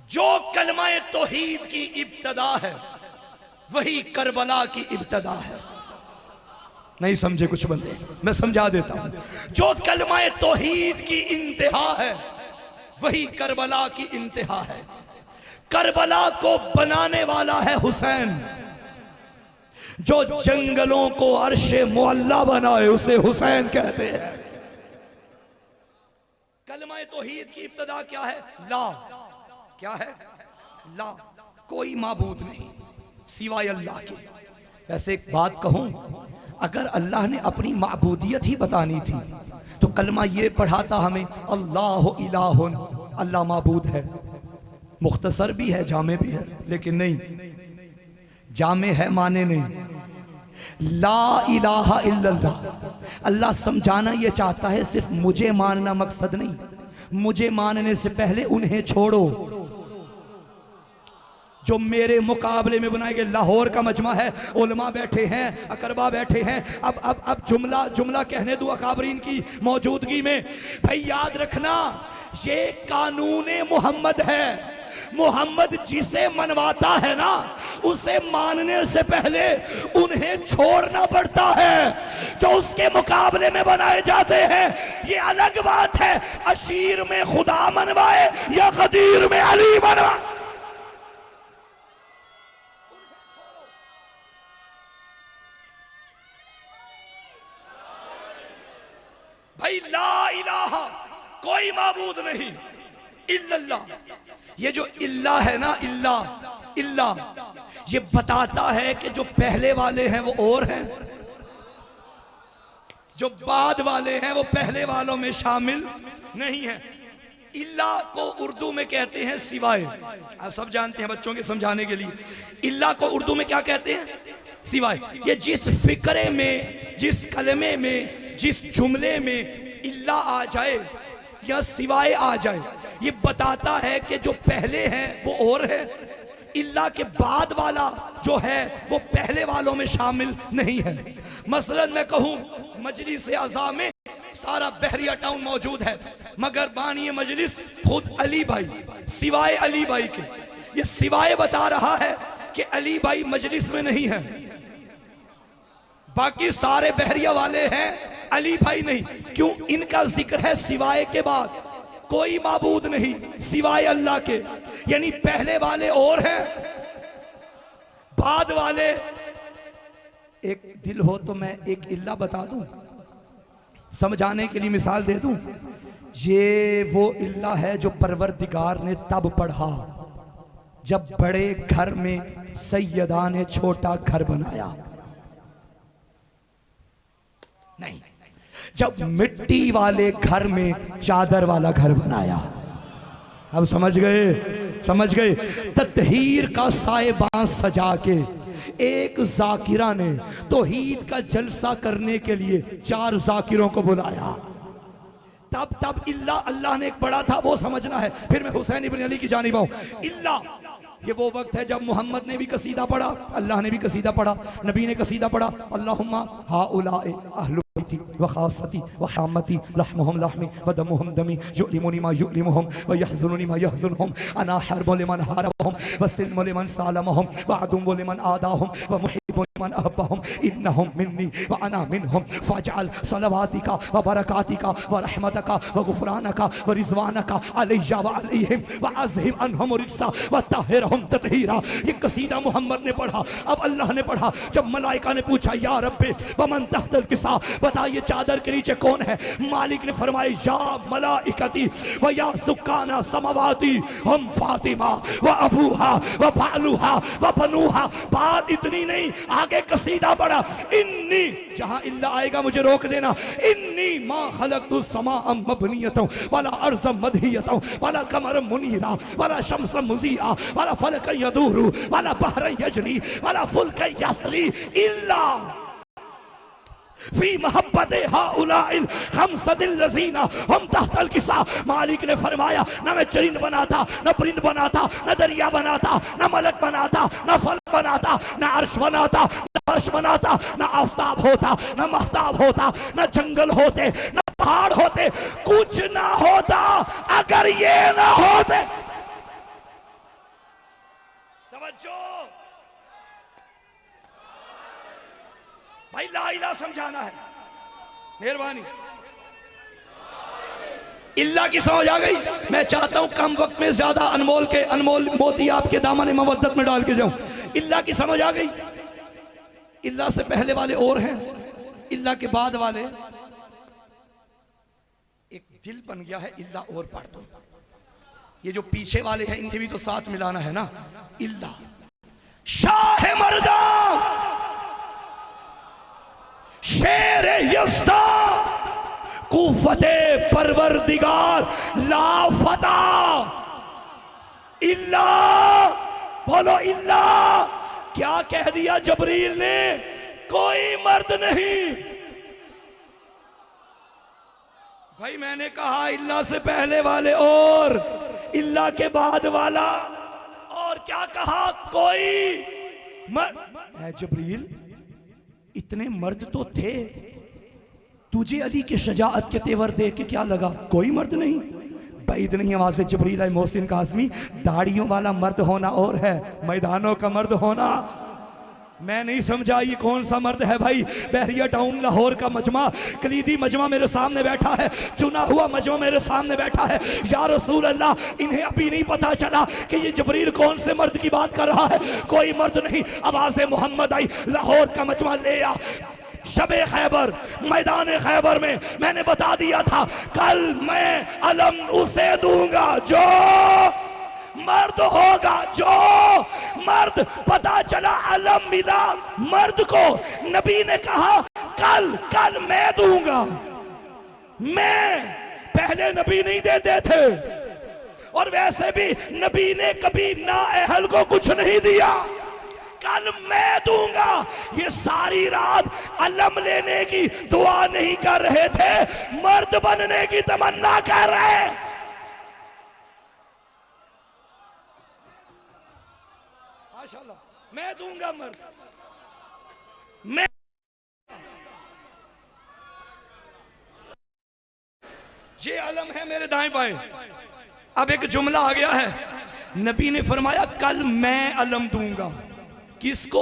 जो कलमाए तौहीद की इब्तदा है वही करबला की इब्तदा है। नहीं समझे कुछ बंदे, मैं समझा देता हूं। जो कलमाए तौहीद की इंतहा है वही करबला की इंतहा है। करबला को बनाने वाला है हुसैन। जो जंगलों को अर्शे मुअल्ला बनाए उसे हुसैन कहते हैं। कलमाए तौहीद की इब्तदा क्या है? ला। क्या है? ला। कोई माबूद नहीं सिवाय अल्लाह के। वैसे एक बात कहूं, अगर अल्लाह ने अपनी माबूदियत ही बतानी थी तो कलमा ये पढ़ाता हमें अल्लाह इलाहुन, अल्लाह माबूद है। मुख्तसर भी है, जामे भी है, लेकिन नहीं, जामे है माने नहीं। ला इलाहा इल्लल्लाह, अल्लाह समझाना ये चाहता है सिर्फ मुझे मानना मकसद नहीं। मुझे मानने से पहले उन्हें छोड़ो जो मेरे मुकाबले में बनाए गए। लाहौर का मजमा है, उलमा बैठे हैं, अकरबा बैठे हैं। अब जुमला कहने दो अकाबरीन की मौजूदगी में। भाई याद रखना, ये कानूने मोहम्मद है। मोहम्मद जिसे मनवाता है ना, उसे मानने से पहले उन्हें छोड़ना पड़ता है जो उसके मुकाबले में बनाए जाते हैं। ये अलग बात है अशीर में खुदा मनवाए या गदीर में अली मनवाए। भाई ला इलाहा, कोई माबूद नहीं इल्लल्लाह। ये जो इल्ला है ना, इल्ला ये बताता है कि जो पहले वाले हैं वो और हैं, जो बाद वाले हैं वो पहले वालों में शामिल नहीं है। इल्ला को उर्दू में कहते हैं सिवाय। आप सब जानते हैं, बच्चों के समझाने के लिए, इल्ला को उर्दू में क्या कहते हैं? सिवाय। ये जिस फिक्रे में, जिस कलमे में, जिस जुमले में इल्ला आ जाए या सिवाय आ जाए, ये बताता है कि जो पहले हैं वो और है, इल्ला के बाद वाला जो है वो पहले वालों में शामिल नहीं है। मसलन मैं कहूं, मजलिस आज़ा में सारा बहरिया टाउन मौजूद है, मगर बानी मजलिस खुद अली भाई, सिवाय अली भाई के। ये सिवाय बता रहा है कि अली भाई मजलिस में नहीं है, बाकी सारे बहरिया वाले हैं, अली भाई नहीं। क्यों? इनका जिक्र है सिवाय के बाद। कोई माबूद नहीं सिवाय अल्लाह के, यानी पहले वाले और हैं, बाद वाले। एक दिल हो तो मैं एक इल्ला बता दूं, समझाने के लिए मिसाल दे दूं। ये वो इल्ला है जो परवरदिगार ने तब पढ़ा जब बड़े घर में सैयदा ने छोटा घर बनाया। नहीं, जब मिट्टी वाले घर में चादर वाला घर बनाया। अब समझ गए? समझ गए? तत्हीर का साएबान सजा के एक जाकिरा ने तौहीद का जलसा करने के लिए 4 जाकिरों को बुलाया। तब इल्ला अल्लाह ने एक बड़ा था वो समझना है। फिर मैं हुसैन इब्न अली की जानिब आऊं। इल्ला ये वो वक्त है जब मोहम्मद ने भी कसीदा पढ़ा, अल्लाह ने भी कसीदा पढ़ा, नबी ने कसीदा पढ़ा। अल्लाहुम्मा हाउलाए अहलु बैती व खासती व हामती लहमुहुम लहमी व दमुहुम दमी युलिमुनी मा युलिमुहुम व यहज़ुनुनी मा यहज़ुनुहुम अना हर्बु लिमन हारबहुम व सिल्मु लिमन सालमहुम व अदुम्मु लिमन आदाहुम व मुहिब्बु लिमन अहब्बहुम इन्नहुम मिन्नी व अना मिनहुम फजअल सलवातिका व बरकातिका व रहमतका व गुफरानका व रिज़वानका अलैया व अलैहिम व अज़हिब अन्हुम रिज्सा व ताहिरहुम तत्हीरा। ये कसीदा मोहम्मद ने पढ़ा। अब अल्लाह ने पढ़ा। जब मलाइका ने पूछा या रब्बे व मन तहतल किसा, बताइए चादर के नीचे कौन है? मालिक ने फरमाया या मलाइकती व या सुकाना समावाती हम फातिमा व अबूहा व बालूहा व बनूहा। बात इतनी नहीं, आगे कसीदा पढ़ा। इन्नी, जहां इल्ला आएगा मुझे रोक देना। इन्नी मा खलक़तु समाअम मबनियतम वला अर्ज़म मदहियतम वला कमरम मुनीरा वला शम्सम मुज़ीआ वला फलक यदूरु वला बहर यजरी वला फुल्क यसरी इल्ला फी मोहब्बत हाउलाइल खमसतिल लज़ीना हम तहतल किसा। मालिक ने फरमाया ना मैं चरिंद बनाता, ना परिंद बनाता, ना दरिया बनाता, ना मलक बनाता, ना फलक बनाता, ना अर्श बनाता, ना अर्श बनाता, ना आफताब होता, ना महताब होता, ना जंगल होते, ना पहाड़ होते, कुछ ना होता अगर ये ना होते। तवज्जो भाई, ला इलाहा समझाना है, मेहरबानी। इल्ला की समझ आ गई। मैं चाहता हूं कम वक्त में ज्यादा अनमोल मोती आपके दामन मवद्दत में डाल के जाऊं। इल्ला की समझ आ गई। इल्ला से पहले वाले और हैं, इल्ला के बाद वाले। एक दिल बन गया है, इल्ला और पढ़ दो। ये जो पीछे वाले हैं इनके भी तो साथ मिलाना है ना। इल्ला शाह मर्दा, शेर यस्ता, कुफते परवरदिगार लाफता। इल्ला बोलो, इल्ला। क्या कह दिया जबरील ने? कोई मर्द नहीं। भाई मैंने कहा इल्ला से पहले वाले और इल्ला के बाद वाला, और क्या कहा? कोई मर्द। जबरील इतने मर्द तो थे, तुझे अली के शजाअत के तेवर देख के क्या लगा कोई मर्द नहीं? बैद नहीं आवाज से जबरील है मोहसिन कासमी, दाढ़ियों वाला मर्द होना और है मैदानों का मर्द होना। मैं नहीं समझा ये कौन सा मर्द है भाई। बहरिया टाउन लाहौर का मजमा, कलीदी मजमा मेरे सामने बैठा है, चुना हुआ मजमा मेरे सामने बैठा है। या रसूल अल्लाह, इन्हें अभी नहीं पता चला कि ये जबरील कौन से मर्द की बात कर रहा है। कोई मर्द नहीं। आवाज़ मोहम्मद आई, लाहौर का मजमा ले आ। शबे खैबर, मैदान खैबर में मैंने बता दिया था, कल मैं अलम उसे दूंगा जो मर्द होगा। जो मर्द, पता चला अलम मिला मर्द को। नबी ने कहा कल मैं दूंगा। मैं, पहले नबी नहीं देते थे, और वैसे भी नबी ने कभी ना अहल को कुछ नहीं दिया। कल मैं दूंगा। ये सारी रात अलम लेने की दुआ नहीं कर रहे थे, मर्द बनने की तमन्ना कर रहे। माशाल्लाह, मैं दूंगा मर्द। मैं ये अलम है मेरे दाएं बाएं। अब एक जुमला आ गया है, नबी ने फरमाया कल मैं अलम दूंगा। किसको?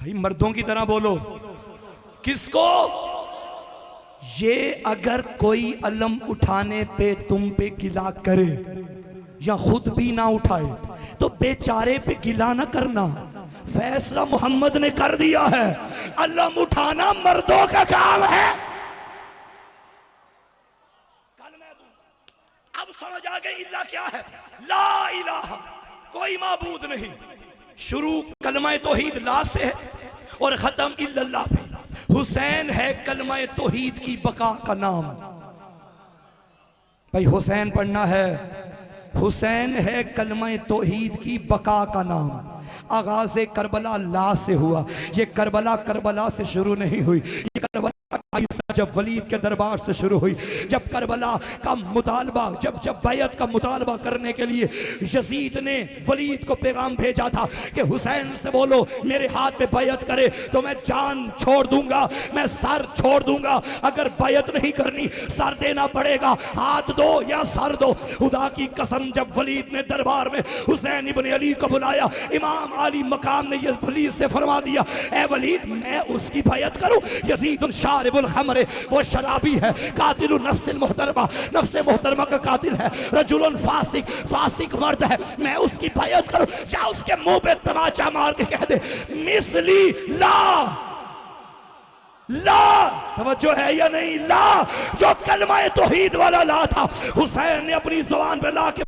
भाई मर्दों की तरह बोलो, किसको? ये अगर कोई अलम उठाने पे तुम पे गिला करे या खुद भी ना उठाए तो बेचारे पे गिला ना करना। फैसला मोहम्मद ने कर दिया है, अलम उठाना मर्दों का काम है। कल मैं दूंगा। अब समझ आ गई इल्ला क्या है? ला इलाहा, कोई माबूद नहीं। शुरू कलमा तौहीद ला से है और खत्म इल्लल्लाह पे। हुसैन है कलमा तौहीद की बका का नाम। भाई हुसैन पढ़ना है। हुसैन है कलमा तौहीद की बका का नाम। आगाज़ करबला ला से हुआ। ये करबला से शुरू नहीं हुई। ये करबला जब वलीद के दरबार से शुरू हुई, जब करबला का मुतालबा, जब बैयत का मुतालबा करने के लिए यजीद ने वलीद को पैगाम भेजा था कि हुसैन से बोलो मेरे हाथ पे बैयत करे तो मैं जान छोड़ दूंगा, मैं सर छोड़ दूंगा। अगर बैयत नहीं करनी सर देना पड़ेगा, हाथ दो या सर दो। खुदा की कसम, जब वलीद ने दरबार में हुसैन इब्न अली को बुलाया, इमाम अली मकाम ने ये वलीद से फरमा दिया, ए वलीद मैं उसकी बैयत करूं? यजीद शारिबुल खमर, वो शराबी है, कातिल नफ्सिल मोहतरमा, नफ्से मोहतरमा का कातिल है, रजुलन फासिक मर्द है, मैं उसकी बैयत करूं? या उसके मुंह पे तमाचा मार के कह दे मिसली ला। तवज्जो है या नहीं? ला, जो कलमा तौहीद वाला ला था, हुसैन ने अपनी जुबान पे ला के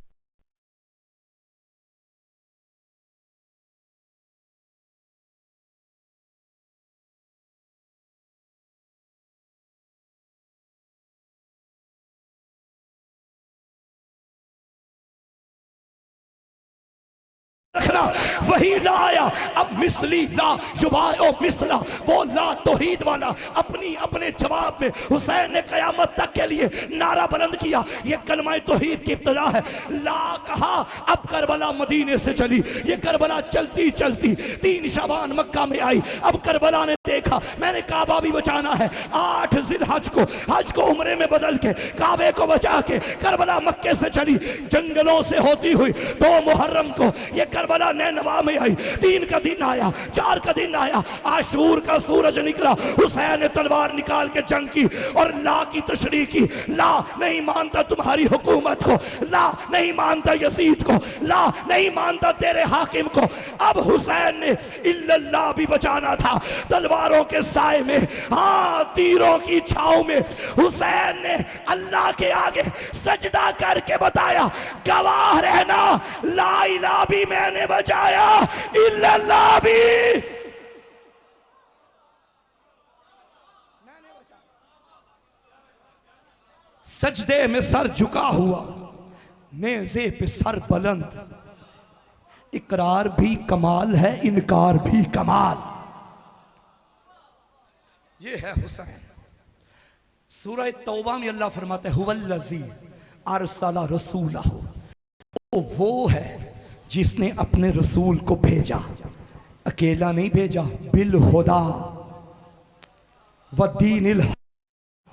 रखना, वही ला आया। अब मिसली ला जुबाओ मिसला, वो ला तौहीद वाला अपनी अपने जवाब में हुसैन ने कयामत तक के लिए नारा बुलंद किया। ये कलमा तौहीद की इब्तिदा है। ला कहा। अब करबला मदीने से चली, ये करबला चलती चलती 3 शबान मक्का में आई। अब करबला ने देखा, मैंने काबा भी बचाना है। 8 जिलहज को हज को उम्रे में बदल के काबे को बचा के करबला मक्के से चली, जंगलों से होती हुई 2 मुहर्रम को ये करबला नैनवा में आई। 3 का दिन आया, 4 का दिन आया, आशूर का सूरज निकला, हुसैन ने तलवार निकाल के जंग की और ला की तशरीह की। ला नहीं मानता तुम्हारी हुकूमत को, ला नहीं मानता यजीद को, ला नहीं मानता तेरे हाकिम को। अब हुसैन ने इल्लल्लाह भी बचाना था। तलवारों के साए में, हाँ तीरों की छाव में हुसैन ने अल्लाह के आगे सजदा करके बताया, गवाह रहना, ला इलाहा भी मैंने बचाया, इल्लल्लाह भी सजदे में सर झुका हुआ, नेज़े पे सर बुलंद, इकरार भी कमाल है, इनकार भी कमाल। ये है हुसैन। सूरह तौबा में अल्लाह फरमाता है, हुवल्लज़ी अरसला रसूलहू, वो है जिसने अपने रसूल को भेजा, अकेला नहीं भेजा, बिल हुदा व दीनिल,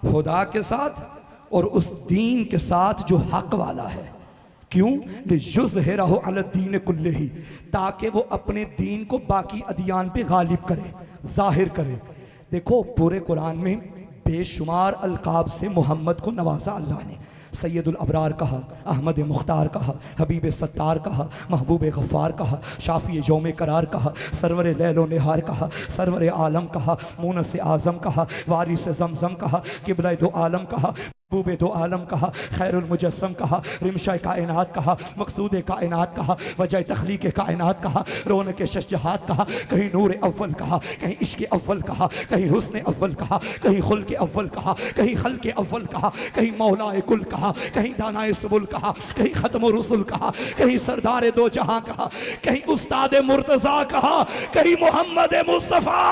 खुदा के साथ और उस दीन के साथ जो हक वाला है। क्यों? लियुज़हिरहु अला दीन कुल्लिही, ताकि वो अपने दीन को बाकी अदियान पे गालिब करे, जाहिर करे। देखो पूरे कुरान में बेशुमार अलकाब से मोहम्मद को नवाजा अल्लाह ने। सैयदुल अबरार कहा, अहमद मुख्तार कहा, हबीब सत्तार कहा, महबूब गफ़ार कहा, शाफ़ी यौम करार कहा, सरवर लैलो निहार कहा, सरवर आलम कहा, मूनस आज़म कहा, वारिस ज़मज़म कहा, किबला दो आलम कहा, महबूब दो आलम कहा, खैरुल मुजस्सम कहा, रिमशाए कायनात कहा, मकसूद कायनात कहा, वजह तख्लीक कायनात कहा, रौनक शशजहात कहा, कहीं नूर अव्वल कहा, कहीं इश्क अव्वल कहा, कहीं हुस्न अव्वल कहा, कहीं खुल्क अव्वल कहा, कहीं खल्क अव्वल कहा, कहीं मौलाए कुल कहा, कहीं दानाए सुबुल कहा, कहीं खत्म रसूल कहा, कहीं सरदार दो जहां कहा, कहीं उस्ताद मुर्तजा कहा, कहीं मोहम्मद मुस्तफा।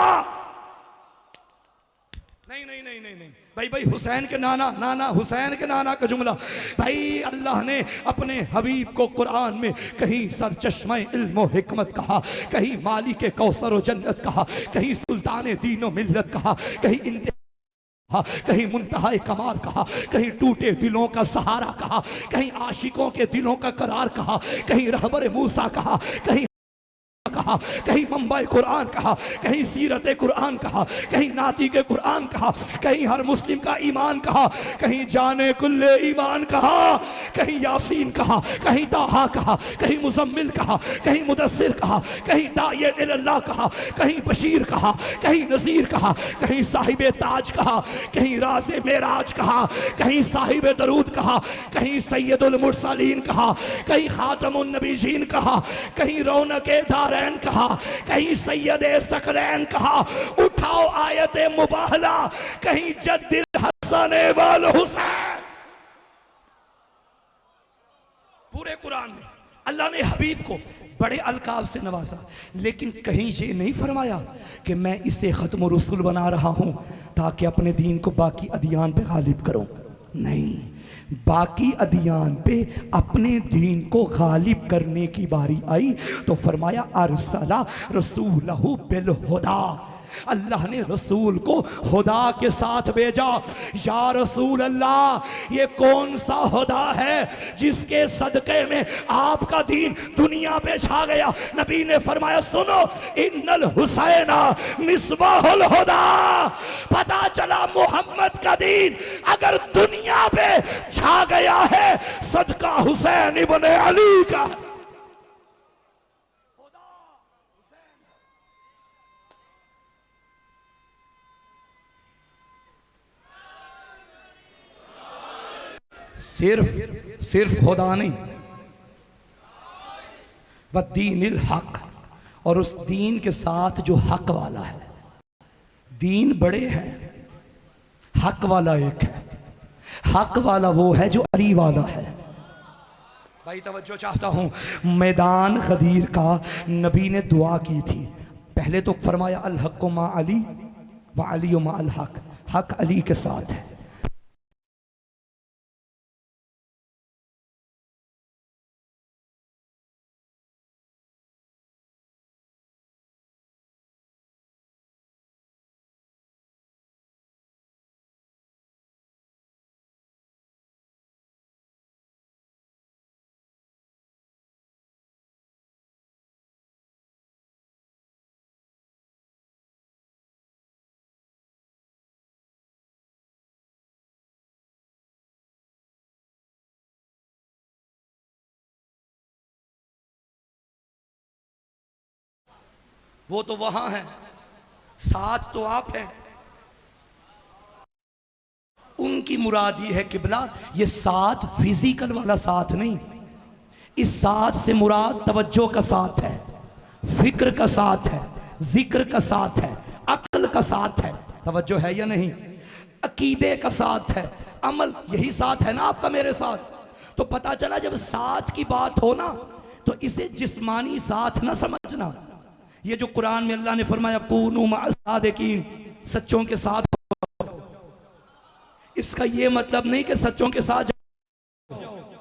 नहीं नहीं नहीं नहीं नहीं भाई, भाई हुसैन के नाना, नाना हुसैन के नाना का जुमला। भाई अल्लाह ने अपने हबीब को कुरान में कहीं सरचश्मे इल्म हिकमत कहा, कहीं मालिक कौसर व जन्नत कहा, कहीं सुल्तान दीनो मिल्लत कहा, कहीं कहीं मुंतहा कमाल कहा, कहीं टूटे दिलों का सहारा कहा, कहीं आशिकों के दिलों का करार कहा, कहीं रहबर मूसा कहा, कहीं कहा, कहीं मंबाए कुरान कहा, कहीं सीरत कुरान कहा, कहीं नाती के कुरान कहा, कहीं हर मुस्लिम का ईमान कहा, कहीं जाने कुल्ले ईमान कहा, कहीं यासीन कहा, कहीं ताहा कहा, कहीं मुजम्मिल कहा, कहीं मुदस्सिर कहा, कहीं दाइए इल्लल्लाह कहा, कहीं बशीर कहा, कहीं नज़ीर कहा, कहीं साहिबे ताज कहा, कहीं राज़े मेराज कहा, कहीं साहिबे दरूद कहा, कहीं सैयदुल मुरसलीन कहा, कहीं खातमुन नबीयीन कहा, कहीं रौनके दारैन कहा, कहीं सैयदे सकरैन कहा। उठाओ आयत मुबाहला, कहीं जद्दिल हसन वल हुसैन। पूरे कुरान में अल्लाह ने हबीब को बड़े अलकाब से नवाजा, लेकिन कहीं ये नहीं फरमाया कि मैं इसे खत्म रसूल बना रहा हूं ताकि अपने दीन को बाकी अदियान पे गालिब करूं। नहीं, बाकी अदियान पे अपने दीन को गालिब करने की बारी आई तो फरमाया अरसला रसूलहू बिल हुदा, अल्लाह ने रसूल को खुदा के साथ भेजा। या रसूल अल्लाह, ये कौन सा खुदा है जिसके सदके में आपका दीन दुनिया पे छा गया? नबी ने फरमाया, सुनो, इन्नल हुसैना मिसबाहुल हुदा। पता चला मोहम्मद का दीन अगर दुनिया पे छा गया है, सदका हुसैन इब्ने अली का। सिर्फ सिर्फ खुदा नहीं, व दीनिल हक, और उस दीन के साथ जो हक वाला है। दीन बड़े हैं, हक वाला एक है। हक वाला वो है जो अली वाला है। भाई तवज्जो चाहता हूं, मैदान गदीर का नबी ने दुआ की थी। पहले तो फरमाया अल हक मा अली व अली मा अल हक, हक अली के साथ है। वो तो वहां है, साथ तो आप हैं। उनकी मुराद ये है किबला, ये साथ फिजिकल वाला साथ नहीं, इस साथ से मुराद तवज्जो का साथ है, फिक्र का साथ है, जिक्र का साथ है, अक्ल का साथ है। तवज्जो है या नहीं? अकीदे का साथ है, अमल, यही साथ है ना आपका मेरे साथ। तो पता चला जब साथ की बात हो ना, तो इसे जिस्मानी साथ ना समझना। ये जो कुरान में अल्लाह ने फरमाया कूनू मअ सादिकीन, सच्चों के साथ, इसका ये मतलब नहीं कि सच्चों के साथ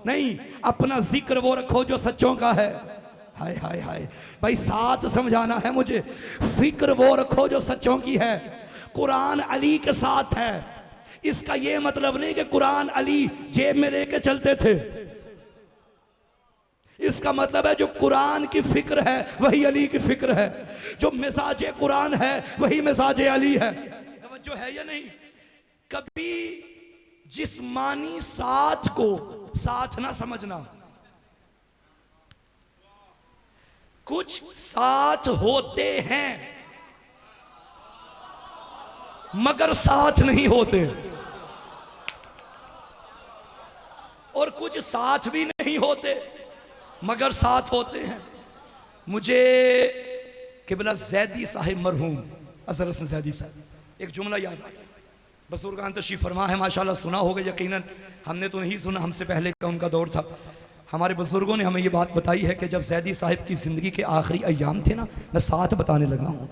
नहीं, अपना जिक्र वो रखो जो सच्चों का है। हाय हाय हाय भाई, साथ समझाना है मुझे। फिक्र वो रखो जो सच्चों की है। कुरान अली के साथ है, इसका ये मतलब नहीं कि कुरान अली जेब में लेके चलते थे। इसका मतलब है जो कुरान की फिक्र है वही अली की फिक्र है, जो मिजाज कुरान है वही मिजाज अली है। तवज्जो है या नहीं? कभी जिस्मानी साथ को साथ ना समझना। कुछ साथ होते हैं मगर साथ नहीं होते, और कुछ साथ भी नहीं होते मगर साथ होते हैं। मुझे किबला जैदी साहिब मरहूम अजहर हसन जैदी साहब एक जुमला याद आ गया। बुजुर्गान तशरीफ फरमा है, माशाल्लाह सुना होगा यकीनन, हमने तो नहीं सुना, हमसे पहले का उनका दौर था। हमारे बुजुर्गों ने हमें ये बात बताई है कि जब जैदी साहिब की ज़िंदगी के आखिरी अय्याम थे ना, मैं साथ बताने लगा हूँ।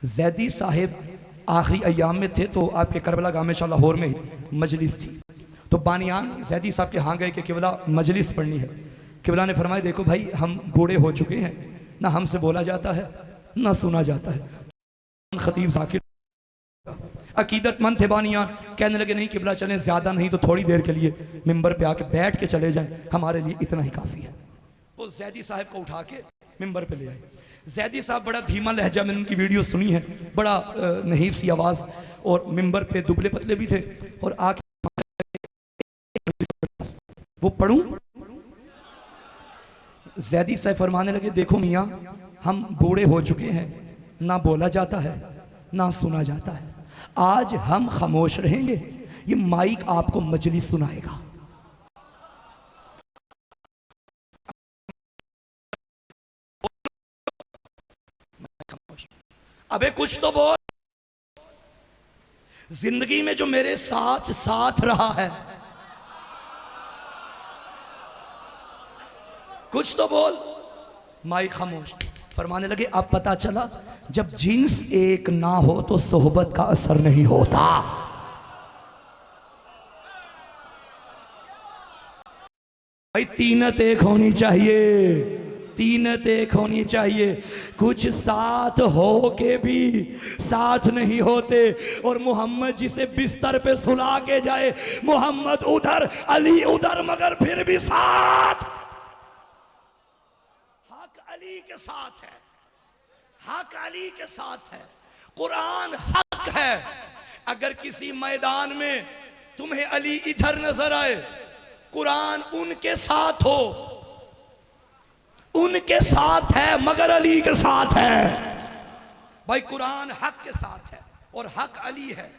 जैदी साहिब आखिरी अय्याम में थे तो आपके करबला गाँव में शाह लाहौर में ही मजलिस थी। तो बानियान जैदी साहब के यहाँ गए कि किबला मजलिस पढ़नी है। किबला ने फरमाया देखो भाई, हम बूढ़े हो चुके हैं, ना हमसे बोला जाता है ना सुना जाता है। खतीब जाकिर अकीदतमंद थे बानियान, कहने लगे नहीं किबला चलें, ज़्यादा नहीं तो थोड़ी देर के लिए मिंबर पे आके बैठ के चले जाएं, हमारे लिए इतना ही काफ़ी है। वो जैदी साहब को उठा के मिंबर पे ले आए। जैदी साहब बड़ा धीमा लहजा, मैंने उनकी वीडियो सुनी है, बड़ा नहीफ सी आवाज़, और मिंबर पे दुबले पतले भी थे, और आके वो पढ़ूं। जैदी साहब फरमाने लगे देखो मियाँ, हम बूढ़े हो चुके हैं, ना बोला जाता है ना सुना जाता है, आज हम खामोश रहेंगे, ये माइक आपको मजलिस सुनाएगा। अबे कुछ तो बोल, जिंदगी में जो मेरे साथ साथ रहा है, कुछ तो बोल। माइक खामोश। फरमाने लगे अब पता चला जब जिन्स एक ना हो तो सोहबत का असर नहीं होता। भाई तीनत एक होनी चाहिए, तीनत एक होनी चाहिए। कुछ साथ हो के भी साथ नहीं होते, और मोहम्मद जिसे बिस्तर पे सुला के जाए, मोहम्मद उधर अली उधर, मगर फिर भी साथ। हक अली के साथ है, हक अली के साथ है। कुरान हक है। अगर किसी मैदान में तुम्हें अली इधर नजर आए, कुरान उनके साथ हो, उनके साथ है मगर अली के साथ है। भाई कुरान हक के साथ है और हक अली है।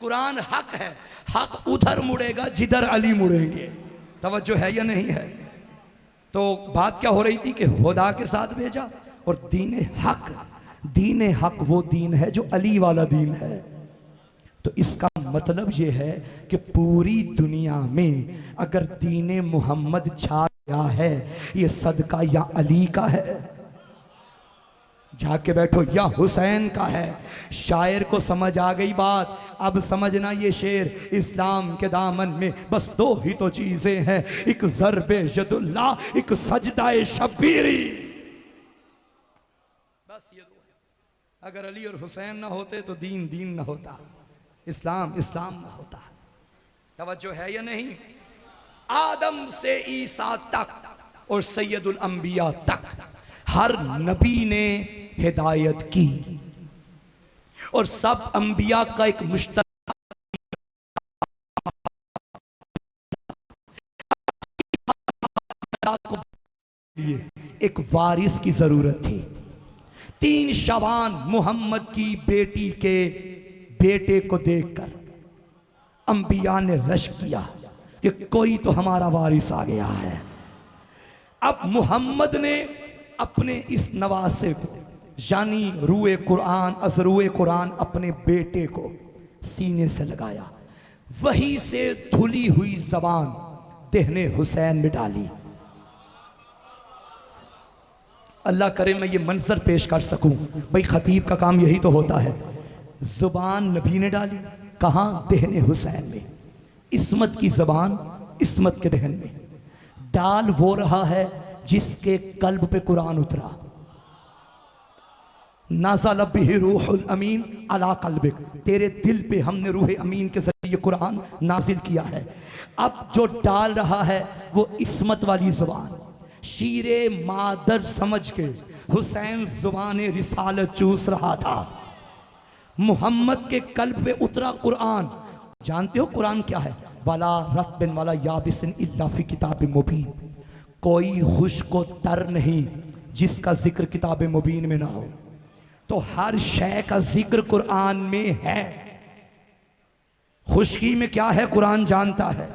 कुरान हक है, हक उधर मुड़ेगा जिधर अली मुड़ेंगे। तवज्जो है या नहीं है? तो बात क्या हो रही थी कि खुदा के साथ भेजा, और दीन हक वो दीन है जो अली वाला दीन है। तो इसका मतलब ये है कि पूरी दुनिया में अगर दीन मोहम्मद छा गया है, ये सदका या अली का है। जाके बैठो, या हुसैन का है। शायर को समझ आ गई बात, अब समझना ये शेर, इस्लाम के दामन में बस दो ही तो चीजें हैं, एक ज़र्बे यदुल्ला, एक सजदाए शब्बीरी। बस ये दो है। अगर अली और हुसैन ना होते तो दीन दीन ना होता, इस्लाम इस्लाम ना होता। तवज्जो है या नहीं? आदम से ईसा तक और सैयदुल अंबिया तक हर नबी ने हिदायत की, और सब अंबिया का एक मुश्तरक एक वारिस की जरूरत थी। 3 शाबान मोहम्मद की बेटी के बेटे को देखकर अंबिया ने रश किया कि कोई तो हमारा वारिस आ गया है। अब मोहम्मद ने अपने इस नवासे को यानी रूए कुरान अज़रूए कुरान अपने बेटे को सीने से लगाया, वहीं से धुली हुई जबान देहने हुसैन में डाली। अल्लाह करे मैं ये मंजर पेश कर सकूं, भाई खतीब का काम यही तो होता है। जुबान नबी ने डाली, कहाँ? देहने हुसैन में। इस्मत की जबान इस्मत के दहन में। डाल वो रहा है जिसके कल्ब पे कुरान उतरा। नाज़ल बिही रूहुल अमीन अला कल्बिक, तेरे दिल पे हमने रूह अमीन के जरिए कुरान नाजिल किया है। अब जो डाल रहा है वो इस्मत वाली जुबान, शीरे मादर समझ के हुसैन जुबान रिसालत चूस रहा था। मोहम्मद के कल्ब पे उतरा कुरान। जानते हो कुरान क्या है? वाला रत्बिन वाला याबिसिन इल्ला फी किताब मुबीन, कोई खुश्को तर नहीं जिसका जिक्र किताब मुबीन में ना हो। तो हर शय का जिक्र कुरान में है। खुश्की में क्या है कुरान जानता है,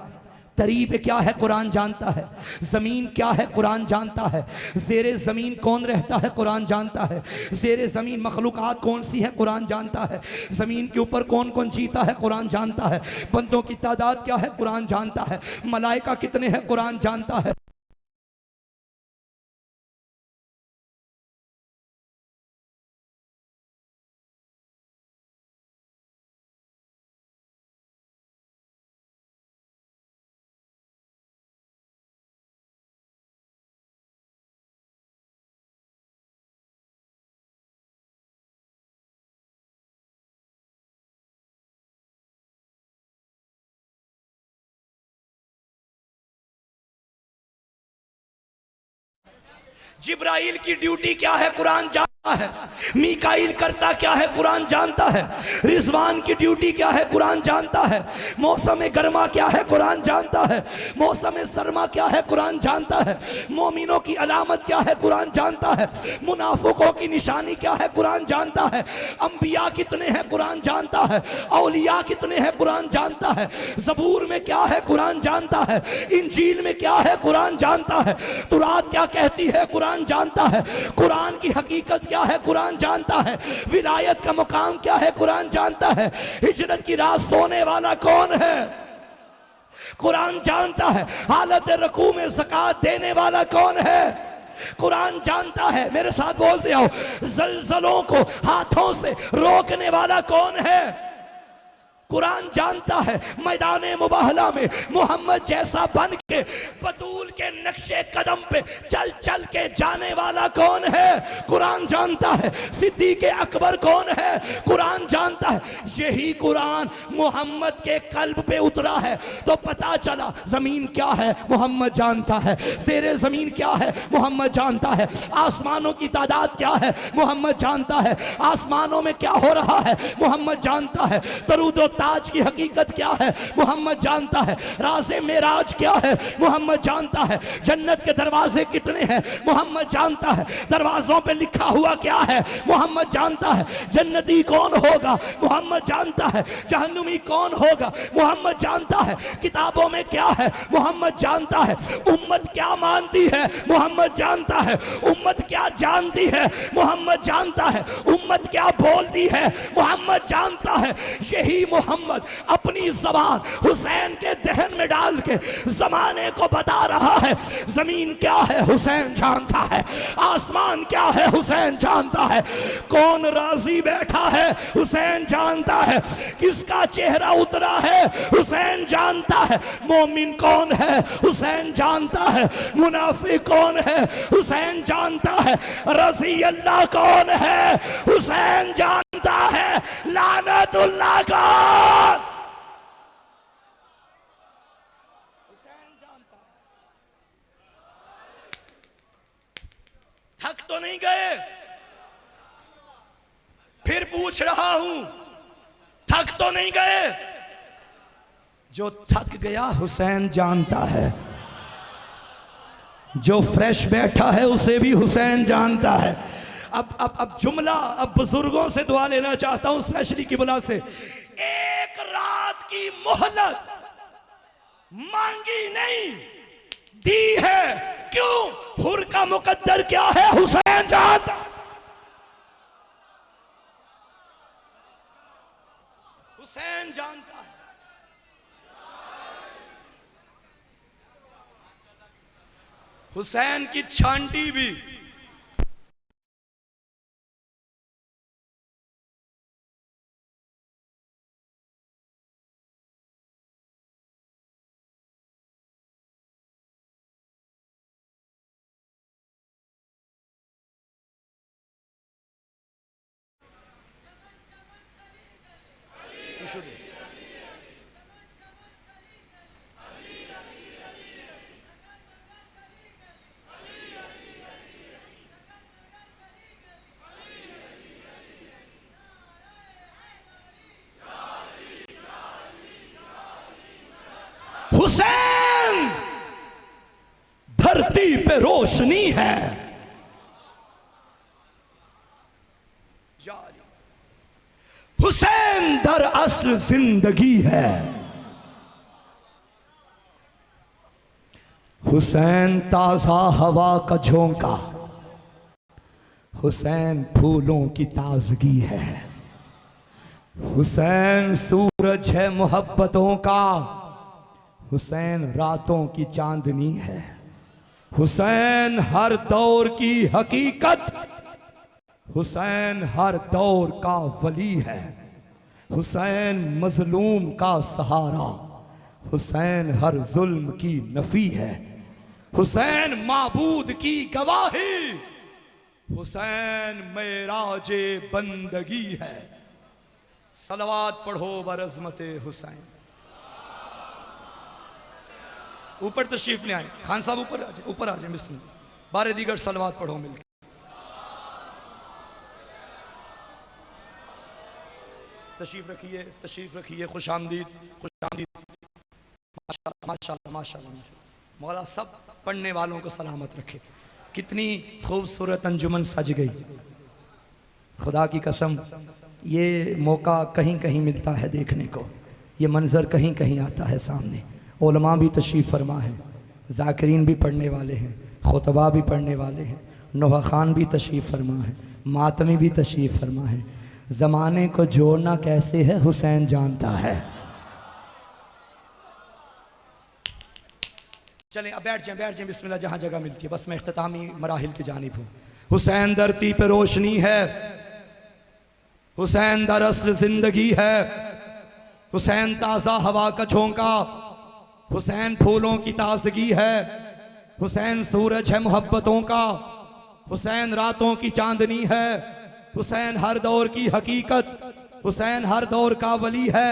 तरी पे क्या है कुरान जानता है, ज़मीन क्या है कुरान जानता है, ज़ेरे ज़मीन कौन रहता है कुरान जानता है, ज़ेरे ज़मीन मखलूक़ात कौन सी है कुरान जानता है, ज़मीन के ऊपर कौन कौन जीता है कुरान जानता है, बंदों की तादाद क्या है कुरान जानता है, मलाइका कितने हैं कुरान जानता है। जिब्राइल की ड्यूटी क्या है कुरान जानता है, मीकाइल करता क्या है कुरान जानता है, रिजवान की ड्यूटी क्या है कुरान जानता है, मौसम गर्मा क्या है कुरान जानता है, मौसम सरमा क्या है कुरान जानता है, मोमिनों की अलामत क्या है कुरान जानता है, मुनाफिकों की निशानी क्या है कुरान जानता है, अंबिया कितने हैं कुरान जानता है, औलिया कितने हैं कुरान जानता है, ज़बूर में क्या है कुरान जानता है, इंजील में क्या है कुरान जानता है, तुरात क्या कहती है कुरान जानता है, कुरान की हकीकत क्या है कुरान जानता है, विलायत का मुकाम क्या है कुरान जानता है, हिजरत की रात सोने वाला कौन है कुरान जानता है, हालत रकू में ज़कात देने वाला कौन है कुरान जानता है। मेरे साथ बोलते आओ, ज़लज़लों को हाथों से रोकने वाला कौन है कुरान जानता है। मैदान मुबाहला में मोहम्मद जैसा बन के बतूल के नक्शे कदम पे चल चल के जाने वाला कौन है कुरान जानता है। सिद्दीक़ अकबर कौन है कुरान जानता है। यही कुरान मोहम्मद के कल्ब पे उतरा है तो पता चला जमीन क्या है मोहम्मद जानता है, ज़ेरे जमीन क्या है मोहम्मद जानता है, आसमानों की तादाद क्या है मोहम्मद जानता है, आसमानों में क्या हो रहा है मोहम्मद जानता है, दरूद ताज की हकीकत क्या है मोहम्मद जानता है, राज़े मेराज क्या है मोहम्मद जानता है, जन्नत के दरवाजे कितने हैं मोहम्मद जानता है, दरवाजों पे लिखा हुआ क्या है मोहम्मद जानता है, जन्नती कौन होगा मोहम्मद जानता है, जहन्नुमी कौन होगा मोहम्मद जानता है, किताबों में क्या है मोहम्मद जानता है, उम्मत क्या मानती है मोहम्मद जानता है, उम्मत क्या जानती है मोहम्मद जानता है, उम्मत क्या बोलती है मोहम्मद जानता है। यही मोहम्मद अपनी जबान हुसैन के दहन में डाल के जमाने को बता रहा है, जमीन क्या है हुसैन जानता है, आसमान क्या है हुसैन जानता है, कौन राजी बैठा है हुसैन जानता है, किसका चेहरा उतरा है हुसैन जानता है, मोमिन कौन है हुसैन जानता है, मुनाफिक कौन है हुसैन जानता है, रजी अल्लाह कौन है हुसैन जानता है, लानतुल्लाह कौन हुसैन जानता है। थक तो नहीं गए? फिर पूछ रहा हूं, थक तो नहीं गए? जो थक गया हुसैन जानता है, जो फ्रेश बैठा है उसे भी हुसैन जानता है। अब जुमला, अब बुजुर्गों से दुआ लेना चाहता हूं स्पेशली की बुला से। एक रात की मोहलत मांगी नहीं, दी है। क्यों? हुर का मुकद्दर क्या है हुसैन जानता। हुसैन जानता है। हुसैन की छांटी भी हुसैन धरती पे रोशनी है। हुसैन दर असल जिंदगी है। हुसैन ताजा हवा का झोंका, हुसैन फूलों की ताजगी है। हुसैन सूरज है मोहब्बतों का, हुसैन रातों की चांदनी है। हुसैन हर दौर की हकीकत, हुसैन हर दौर का वली है। हुसैन मजलूम का सहारा, हुसैन हर जुल्म की नफी है। हुसैन माबूद की गवाही, हुसैन मेराजे बंदगी है। सलवात पढ़ो बरज़मते हुसैन। ऊपर तशरीफ ले आए खान साहब, ऊपर आ जाए बिस्मिल्लाह। बारे दीगर सलवात पढ़ो मिलकर। तशरीफ रखिए, तशरीफ रखिए। खुश आमदीद, खुश आमदीद। माशाल्लाह माशाल्लाह माशाल्लाह। मौला सब पढ़ने वालों को सलामत रखे। कितनी खूबसूरत अंजुमन सज गई। खुदा की कसम, ये मौका कहीं कहीं मिलता है देखने को, ये मंजर कहीं कहीं आता है सामने। उलमा भी तशरीफ़ फरमा है, ज़ाकिरीन भी पढ़ने वाले हैं, खुतबा भी पढ़ने वाले हैं, नोहा खान भी तशरीफ़ फरमा है, मातमी भी तशरीफ़ फरमा है। ज़माने को जोड़ना कैसे है हुसैन जानता है। चलें अब बैठ जाएं बिस्मिल्लाह, जहाँ जगह मिलती है। बस मैं इख्तितामी मराहिल की जानिब हूँ। हुसैन धरती पे रोशनी है, हुसैन दरअसल जिंदगी है। हुसैन ताज़ा हवा का झोंका, हुसैन फूलों की ताजगी है। हुसैन सूरज है मोहब्बतों का, हुसैन रातों की चांदनी है। हुसैन हर दौर की हकीकत, हुसैन हर दौर का वली है।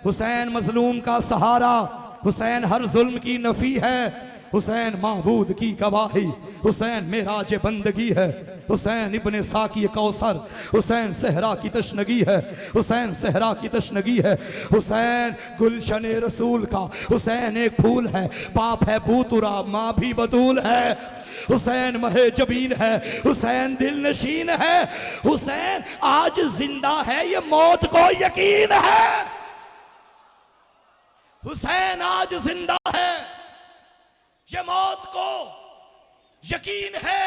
हुसैन मजलूम का सहारा, हुसैन हर जुल्म की नफी है। हुसैन महबूद की गवाही, हुसैन मेराज बंदगी है। हुसैन इब्ने साकी कौसर, हुसैन सहरा की तशनगी है। हुसैन सहरा की तशनगी है। हुसैन गुलशन रसूल का, हुसैन एक फूल है। बाप है बूतुरा, माँ भी बतूल है। हुसैन महे जबीन है, हुसैन दिल नशीन है। हुसैन आज जिंदा है, ये मौत को यकीन है। हुसैन आज जिंदा है, ये मौत को यकीन है।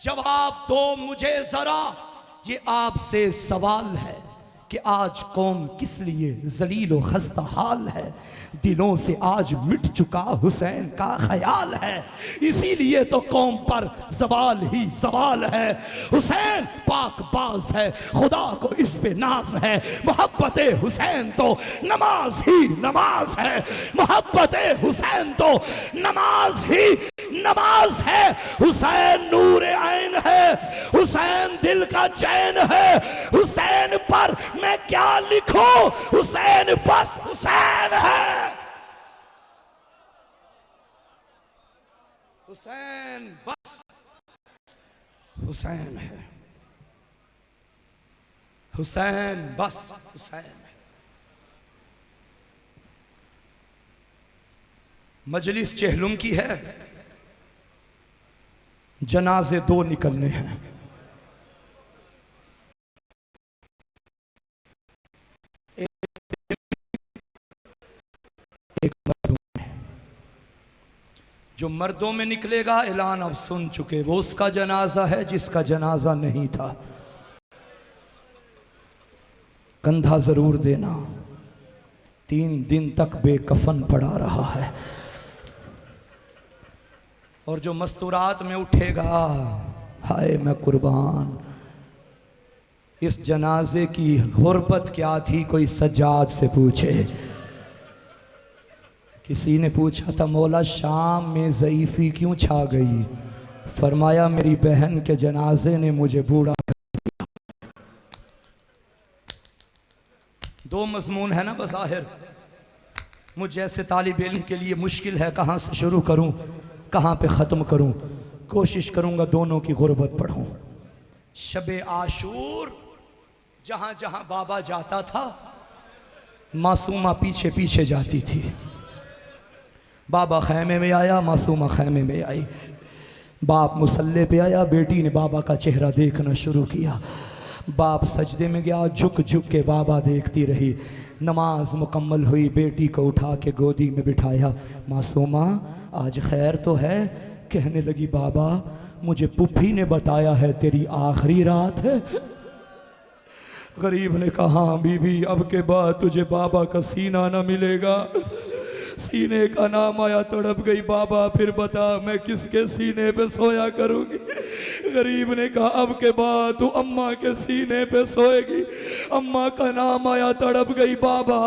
जवाब दो मुझे जरा, ये आपसे सवाल है कि आज कौम किस लिए जलील व खस्ता हाल है। दिलों से आज मिट चुका हुसैन का ख्याल है, इसीलिए तो कौम पर सवाल ही सवाल है। हुसैन पाक बाज है, खुदा को इस पे नाज है। मोहब्बत हुसैन तो नमाज ही नमाज है। मोहब्बत हुसैन तो नमाज ही नमाज है। हुसैन नूर ऐन है, हुसैन दिल का चैन है। हुसैन पर मैं क्या लिखूं, हुसैन बस हुसैन है। हुसैन बस हुसैन है। हुसैन बस हुसैन है। मजलिस चेहलुम की है, जनाजे दो निकलने हैं। एक मर्दों में, जो मर्दों में निकलेगा ऐलान अब सुन चुके, वो उसका जनाजा है जिसका जनाजा नहीं था। कंधा जरूर देना, 3 दिन तक बेकफन पड़ा रहा है। और जो मस्तूरात में उठेगा, हाय मैं कुर्बान, इस जनाजे की गुर्बत क्या थी, कोई सज्जाद से पूछे। किसी ने पूछा था मौला शाम में ज़ईफ़ी क्यों छा गई, फरमाया मेरी बहन के जनाजे ने मुझे बूढ़ा कर दिया। 2 मज़मून है ना बज़ाहिर, मुझ जैसे तालिब इल्म के लिए मुश्किल है, कहाँ से शुरू करूँ कहाँ पे ख़त्म करूँ। कोशिश करूँगा दोनों की गुर्बत पढ़ूँ। शबे आशूर जहाँ जहाँ बाबा जाता था, मासूमा पीछे पीछे जाती थी। बाबा खैमे में आया, मासूमा खैमे में आई। बाप मुसल्ले पे आया, बेटी ने बाबा का चेहरा देखना शुरू किया। बाप सजदे में गया, झुक झुक के बाबा देखती रही। नमाज मुकम्मल हुई, बेटी को उठा के गोदी में बिठाया। मासूमा आज खैर तो है? कहने लगी बाबा मुझे पुप्पी ने बताया है तेरी आखिरी रात है। गरीब ने कहा हाँ बीबी, अब के बाद तुझे बाबा का सीना ना मिलेगा। सीने का नाम आया, तड़प गई बाबा फिर बता मैं किसके सीने पे सोया करूंगी। गरीब ने कहा अब के बाद तू अम्मा के सीने पे सोएगी। अम्मा का नाम आया, तड़प गई बाबा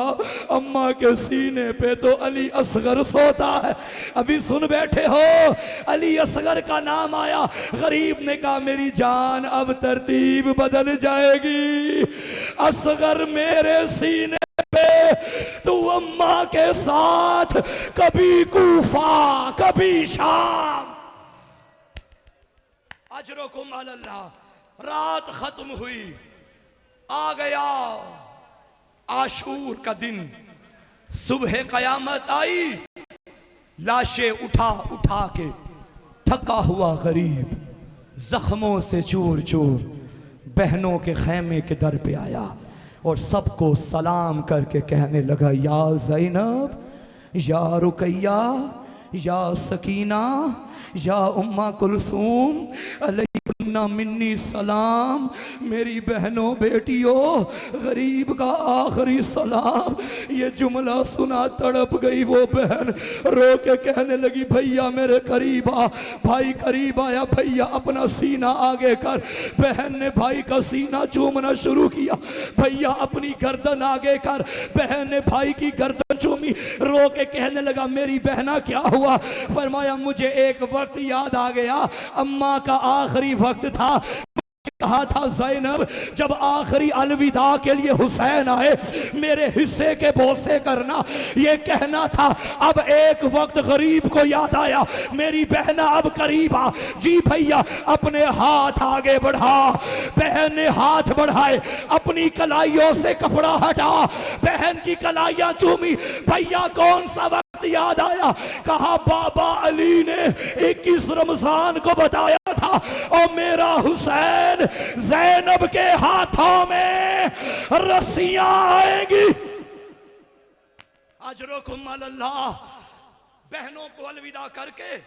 अम्मा के सीने पे तो अली असगर सोता है। अभी सुन बैठे हो, अली असगर का नाम आया। गरीब ने कहा मेरी जान अब तरतीब बदल जाएगी, असगर मेरे सीने पे, तू अम्मा के साथ कभी कूफा कभी शाम। अजरुकुम अल्लाह। रात खत्म हुई, आ गया आशूर का दिन, सुबह कयामत आई। लाशें उठा उठा के थका हुआ गरीब जख्मों से चूर चूर बहनों के खैमे के दर पे आया और सबको सलाम करके कहने लगा या ज़ैनब, या रुकैया, या सकीना, या उम्मा कुलसूम, अलैकुन्ना मिन्नी सलाम। मेरी बहनों बेटियों, गरीब का आखिरी सलाम। ये जुमला सुना तड़प गई वो बहन, रो के कहने लगी भैया मेरे करीब आ। भाई करीब आया, भैया अपना सीना आगे कर। बहन ने भाई का सीना चूमना शुरू किया। भैया अपनी गर्दन आगे कर। बहन ने भाई की गर्दन चूमी, रो के कहने लगा मेरी बहना क्या हुआ। फरमाया मुझे एक वक्त याद आ गया, अम्मा का आखिरी वक्त था। कहा था ज़ैनब जब आखिरी अलविदा के लिए हुसैन आए मेरे हिस्से के बोसे करना, ये कहना था। अब एक वक्त गरीब को याद आया, मेरी बहना अब करीब आ। जी भैया अपने हाथ आगे बढ़ा। बहन ने हाथ बढ़ाए, अपनी कलाइयों से कपड़ा हटा, बहन की कलाइयां चूमी। भैया कौन सा वक्त याद आया। कहा बाबा अली ने 21 रमजान को बताया था और मेरा हुसैन ज़ैनब के हाथों में रस्सियां आएंगी। अजरुकुम अल्लाह। बहनों को अलविदा करके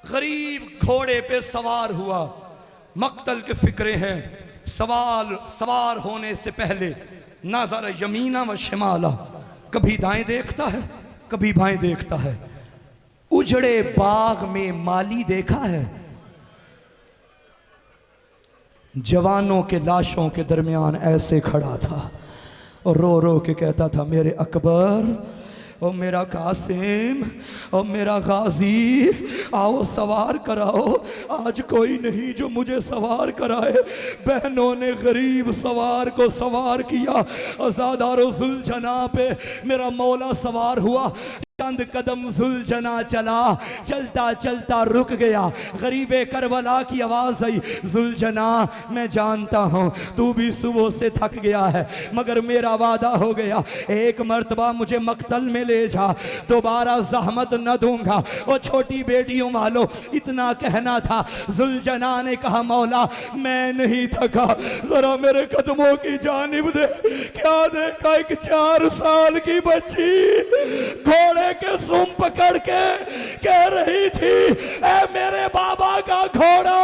गरीब घोड़े पे सवार हुआ। मक्तल के फिक्रे हैं। सवार होने से पहले नज़र यमीना व शिमाला, कभी दाएं देखता है कभी बाएं देखता है। उजड़े बाग में माली देखा है, जवानों के लाशों के दरमियान ऐसे खड़ा था और रो रो के कहता था मेरे अकबर और मेरा कासिम और मेरा गाजी, आओ सवार कराओ। आज कोई नहीं जो मुझे सवार कराए। बहनों ने गरीब सवार को सवार किया। आज़ादारो ज़ुल्झना पे मेरा मौला सवार हुआ। चंद कदम जुलझना चला, चलता चलता रुक गया। गरीबे करबला की आवाज आई, जुलझना मैं जानता हूं तू भी सुबह से थक गया है, मगर मेरा वादा हो गया, एक मर्तबा मुझे मक्तल में ले जा, दोबारा जहमत न दूंगा। वो छोटी बेटियों वालों, इतना कहना था। जुलझना ने कहा, मौला मैं नहीं थका, जरा मेरे कदमों की जानिब दे। क्या देखा, एक 4 साल की बच्ची घोड़े के सुम पकड़ के कह रही थी, ए मेरे बाबा का घोड़ा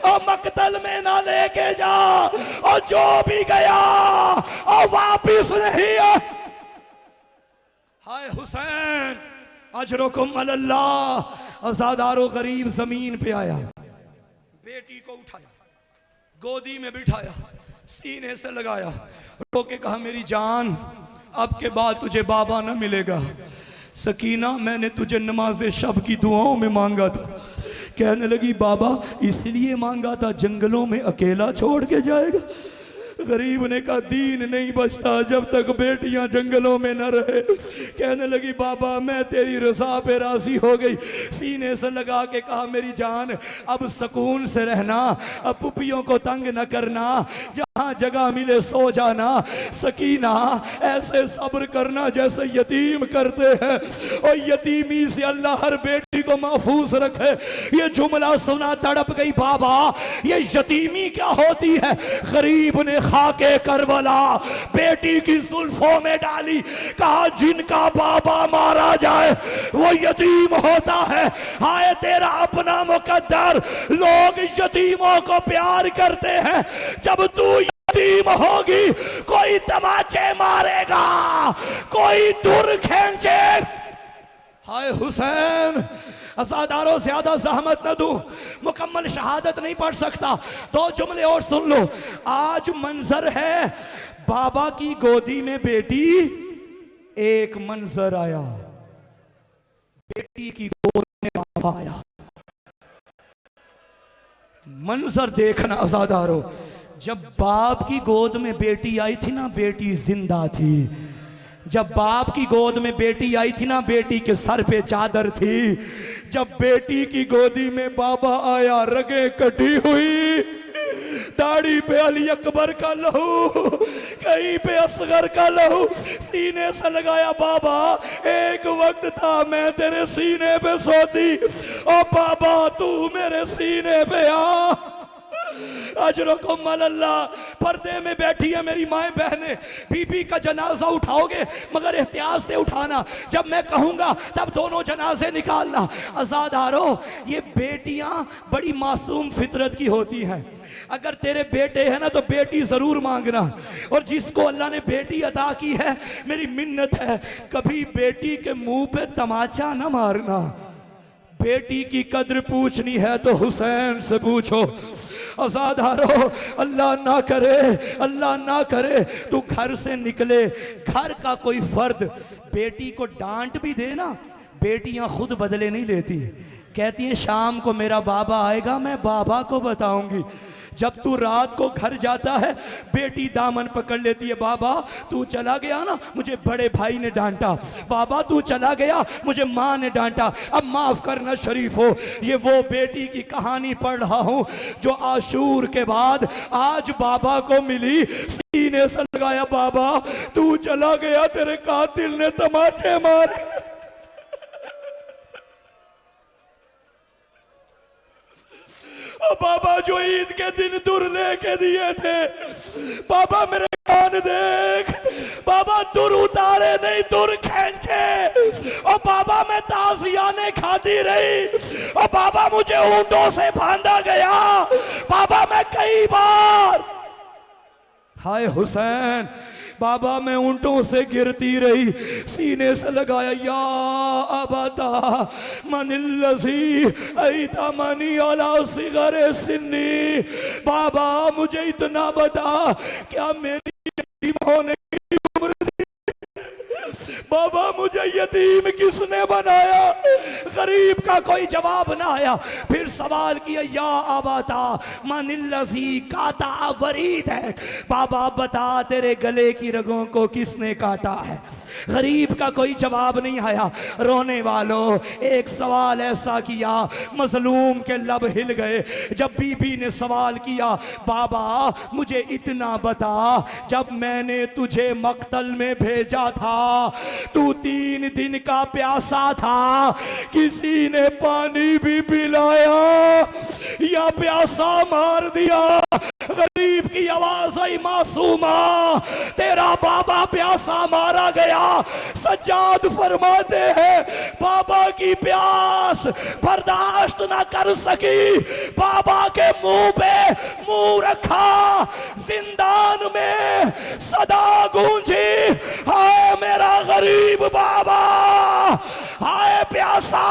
और मक्तल में ना लेके जा, और जो भी गया और वापिस नहीं आ। हाय हुसैन अजरुकुम अल्लाह। अज़ादारो गरीब जमीन पे आया, बेटी को उठाया, गोदी में बिठाया, सीने से लगाया, रो के कहा, मेरी जान अब के बाद तुझे बाबा ना मिलेगा। सकीना मैंने तुझे नमाज शब की दुआओं में मांगा था। कहने लगी, बाबा इसलिए मांगा था जंगलों में अकेला छोड़ के जाएगा। गरीब ने कहा, दीन नहीं बचता जब तक बेटियां जंगलों में न रहे। कहने लगी, बाबा मैं तेरी रज़ा पे राजी हो गई। सीने से लगा के कहा, मेरी जान अब सुकून से रहना, अब पुपियों को तंग न करना, जहां जगह मिले सो जाना। सकीना ऐसे सब्र करना जैसे यतीम करते हैं, और यतीमी से अल्लाह हर बेटी को महफूज रखे। ये जुमला सुना तड़प गई, बाबा ये यतीमी क्या होती है। गरीब ने खाके करबला बेटी की जुल्फों में डाली, कहा, जिनका बाबा मारा जाए वो यतीम होता है। हाय तेरा अपना मुकद्दर, लोग यतीमों को प्यार करते हैं, जब तू यतीम होगी कोई तमाचे मारेगा, कोई दूर खींचे। हाय हुसैन, अज़ादारों ज्यादा जहमत न दूं, मुकम्मल शहादत नहीं पढ़ सकता, 2 जुमले और सुन लो। आज मंजर है बाबा की गोदी में बेटी, एक मंजर आया, बेटी की गोद में बाबा आया। मंजर देखना अज़ादारों, जब बाप की गोद में बेटी आई थी ना, बेटी जिंदा थी। जब बाप की गोद में बेटी आई थी ना, बेटी के सर पे चादर थी। जब बेटी की गोदी में बाबा आया, रगे कटी हुई, दाढ़ी पे अली अकबर का लहू, कहीं पे असगर का लहू, सीने से लगाया। बाबा एक वक्त था मैं तेरे सीने पे सोती, और बाबा तू मेरे सीने पे आ। अजरुकुम अल्लाह। पर्दे में बैठी है मेरी माएँ बहनें, बीबी का जनाजा उठाओगे मगर एहतियात से उठाना, जब मैं कहूँगा तब दोनों जनाजे निकालना। आज़ादारो, ये बेटियाँ बड़ी मासूम फितरत की होती हैं। अगर तेरे बेटे हैं ना तो बेटी जरूर मांगना, और जिसको अल्लाह ने बेटी अता की है, मेरी मिन्नत है कभी बेटी के मुंह पे तमाचा न मारना। बेटी की कद्र पूछनी है तो हुसैन से पूछो। आज़ादारो, अल्लाह ना करे, अल्लाह ना करे तू घर से निकले, घर का कोई फर्द बेटी को डांट भी दे ना, बेटियां खुद बदले नहीं लेती। कहती है शाम को मेरा बाबा आएगा, मैं बाबा को बताऊंगी। जब तू रात को घर जाता है, बेटी दामन पकड़ लेती है, बाबा तू चला गया ना, मुझे बड़े भाई ने डांटा, बाबा तू चला गया, मुझे माँ ने डांटा, अब माफ करना शरीफ हो। ये वो बेटी की कहानी पढ़ रहा हूँ जो आशूर के बाद आज बाबा को मिली, सीने से लगाया, बाबा तू चला गया, तेरे कातिल ने तमाचे मारे। ओ बाबा जो ईद के दिन दुर लेके दिए थे, बाबा मेरे कान देख, बाबा दुर उतारे नहीं दुर खींचे। ओ बाबा मैं ताजियाने खाती रही, ओ बाबा मुझे ऊंटों से बांधा गया, बाबा मैं कई बार। हाय हुसैन, बाबा मैं ऊंटों से गिरती रही, सीने से लगाया, या अबता मनिल्लज़ी ऐता मनी अला सिगरे सिन्नी। बाबा मुझे इतना बता, क्या मेरी यतीम होने की उम्र थी? बाबा मुझे यतीम किसने बनाया? गरीब का कोई जवाब ना आया। फिर सवाल किया, या आबाता मनिल्लज़ी काता वरीद है, बाबा बता तेरे गले की रगों को किसने काटा है? गरीब का कोई जवाब नहीं आया। रोने वालों, एक सवाल ऐसा किया, मजलूम के लब हिल गए। जब बीबी ने सवाल किया, बाबा मुझे इतना बता, जब मैंने तुझे मक्तल में भेजा था तू 3 दिन का प्यासा था, किसी ने पानी भी पिलाया या प्यासा मार दिया? गरीब की आवाज आई, मासूमा तेरा बाबा प्यासा मारा गया। सज्जाद फरमाते हैं बाबा की प्यास बर्दाश्त ना कर सकी, बाबा के मुंह पे मुंह रखा, जिंदान में सदा गूंजी, हाय मेरा गरीब बाबा, हाय प्यासा।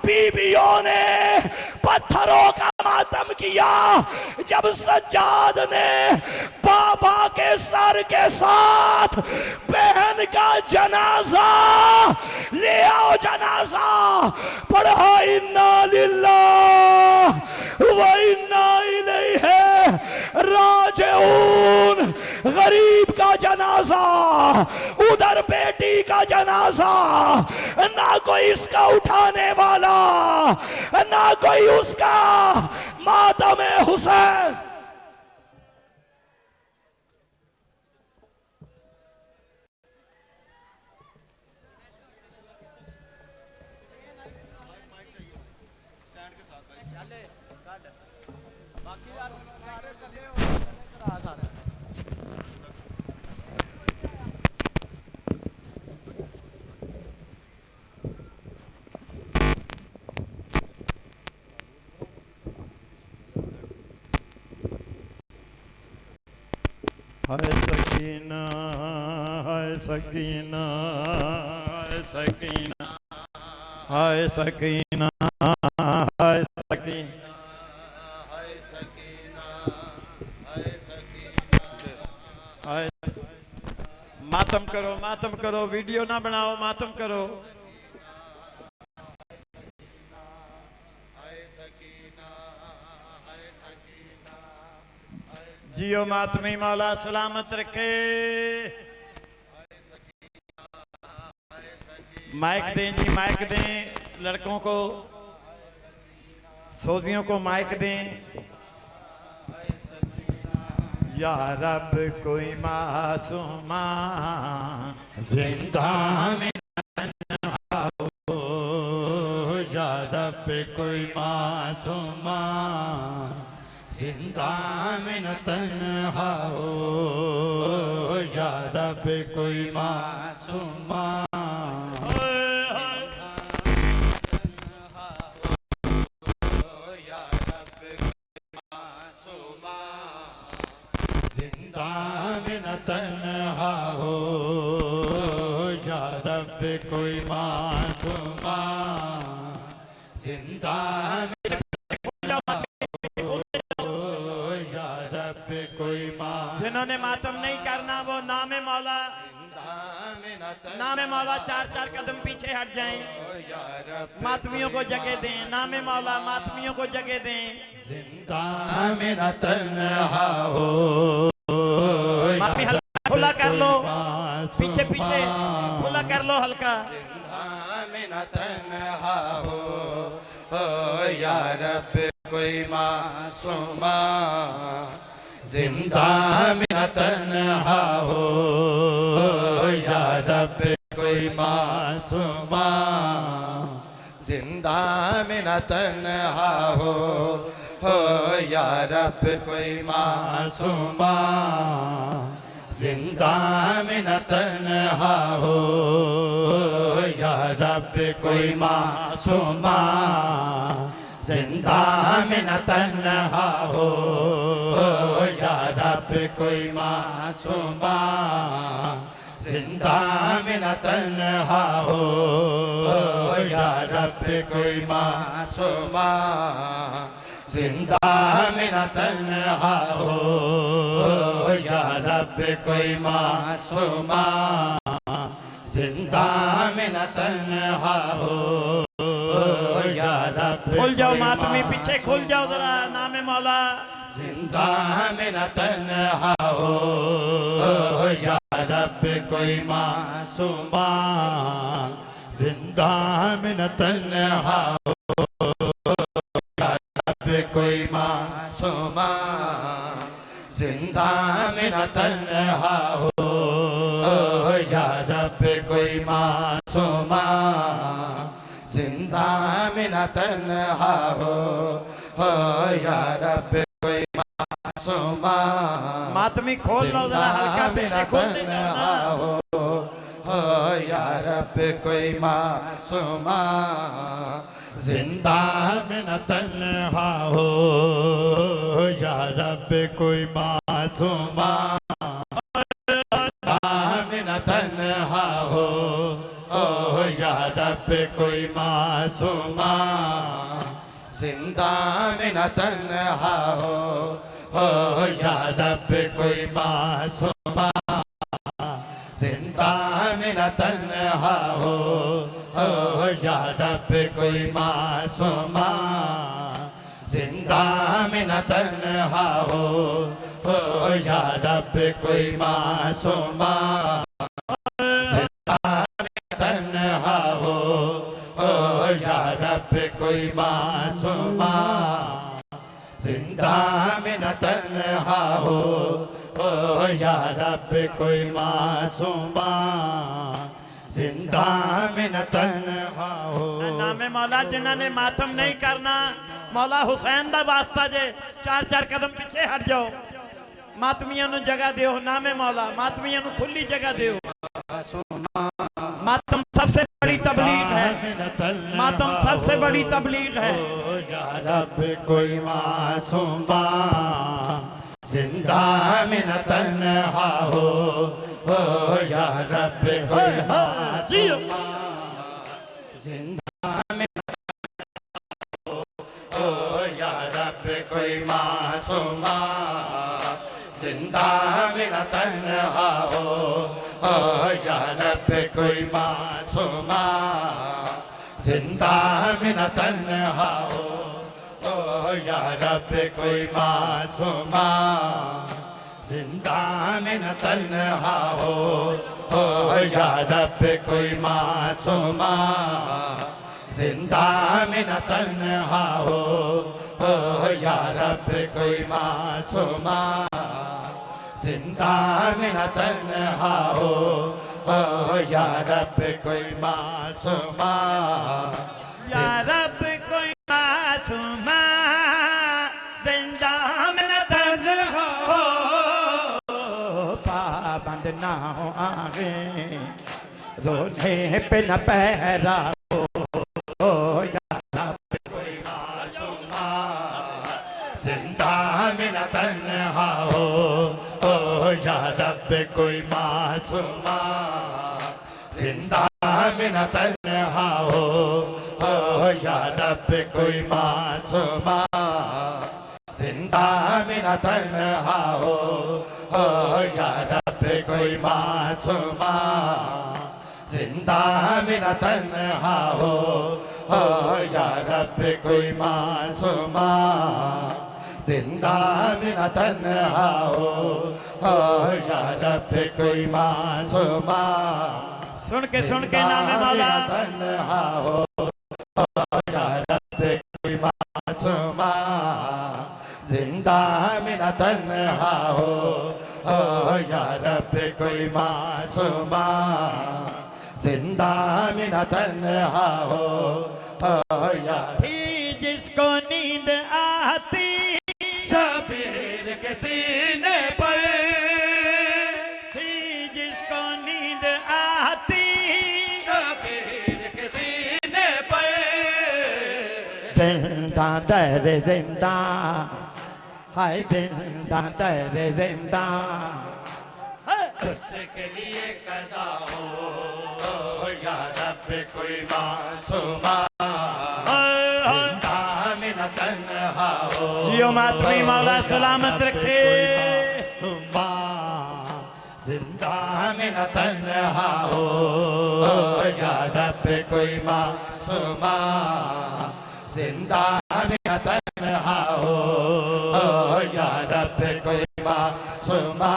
बीवियों ने पत्थरों का मातम किया। जब सज्जाद ने बाबा के सर के साथ बहन का जनाजा ले आओ, जनाजा पढ़ा, इन्ना लिल्लाह व इन्ना इलैहि राजिऊन। गरीब का जनाजा, उधर बेटी का जनाजा, ना कोई इसका उठाने वाला, ना कोई उसका मातम हुसैन। हाय सकीना, हाय सकीना, हाय सकीना, हाय सकीना, हाय सकीना, हाय सकीना, हाय सकीना, हाय। मातम करो, मातम करो, वीडियो ना बनाओ, मातम करो। जियो मातमी मौला सलामत रखे। माइक दें जी, माइक दें, लड़कों को, सऊदियों को माइक दें। या रब कोई मासूमा जिंदा में हो, या रब कोई मासूमा जिंदा में न तन्हा हो, या रब कोई मासूमा। जिंदा में न तन्हा हो, या रब कोई मासूमा जिंदा में कोई माँ। जिन्होंने मातम नहीं करना वो नामे मौला, नामे मौला 4-4 कदम पीछे हट जाएं। मातमियों को जगह दें, नामे मौला मातमियों को जगह दें। जिंदा में न तन्हा हो, मातमी हल्का खुला कर लो, पीछे पीछे खुला कर लो हल्का। जिंदा में न तन्हा हो, या रब कोई मासूमा जिंदा में न तन्हा हो, या रब कोई मासूमा जिंदा में न तन्हा हो, या रब कोई मासूमा जिंदा में न तन्हा हो, या रब कोई मासूमा जिंदा में न तन्हा हो, या रब कोई मासूमा जिंदा में न तन्हा हो, या रब कोई मासूमा जिंदा में न तन्हा हो, या रब कोई मासूमा जिंदा में न तन्हा हो, या रब। खुल जाओ मातमी, पीछे खुल जाओ जरा, नामे मौला। जिंदा में न तन्हा हो, या रब कोई मासूमा जिंदा में न तन्हा हो, या रब कोई मासूमा जिंदा में न तन्हा हो, या रब कोई मासूमा जिंदा में न तन्हा हो, या रब कोई मासूमा मातमी खोल लो जरा हल्का पीछे खोल देना हो, या रब कोई मासूमा जिंदा में न तन्हा हो, या रब कोई मासूमा में न तन्हा हो, या रब कोई मासूमा जिंदा में न तन्हा हो, या रब कोई मासूमा जिंदा में न तन्हा हो, या रब कोई मासूमा जिंदा में न तन्हा हो, या रब कोई मासूमा जिंदा में न तन्हा हो, या रब कोई मासूमा जिंदा में न तन्हा हो, या रब कोई मासूमा जिंदा में न तन्हा हो। नामे मौला जिन्होंने मातम नहीं करना मौला हुसैन दा वास्ता जे चार चार कदम पीछे हट जाओ, मातमियां नु जगह दियो, नामे मौला मातमियां नु खुली जगह दियो। मातम सबसे बड़ी तबलीग है, मातम सबसे बड़ी तबलीग है। या रब कोई मासूमा जिंदा में न तन्हा हो, या रब कोई मासूमा जिंदा में न तन्हा हो, या रब कोई मासूमा जिंदा में न तन्हा हो, या रब कोई मासूमा जिंदा में न तन्हा हो, या रब कोई मासूमा जिंदा में न तन्हा हो, या रब कोई मासूमा जिंदा में न तन्हा हो, या रब कोई मासूमा जिंदा में न तन्हा हो, या रब कोई मासूमा या रब कोई मासूमा जिंदा में न तन्हा हो, पाबंद ना हो आगे रोने पे न पहरा हो, या रब कोई मासूमा जिंदा में न तन्हा हो, या रब कोई मासूमा जिंदा में न तन्हा हो, या रब कोई मासूमा जिंदा में न तन्हा हो, या रब कोई मासूमा जिंदा में न तन्हा हो, या रब कोई मासूमा जिंदा में न तन्हा हो, या रब कोई मासूमा सुन के नामे मौला तन्हा हो, या रब कोई मासूमा जिंदा में न तन्हा हो, या रब कोई मासूमा जिंदा में न तन्हा हो, या थी जिसको नींद आती शबीर के सीने पर, थी जिसको नींद आती शबीर के सीने पर, जिंदा दर जिंदा हाय जिंदा दर जिंदा उसके लिए कज़ा हो, या रब कोई मासूमा जिंदा में न तन्हा हो, जियो मातमी मौला सलामत रखे, जिंदा में न तन्हा हो, या रब कोई मासूमा जिंदा में न तन्हा हो, या रब कोई मासूमा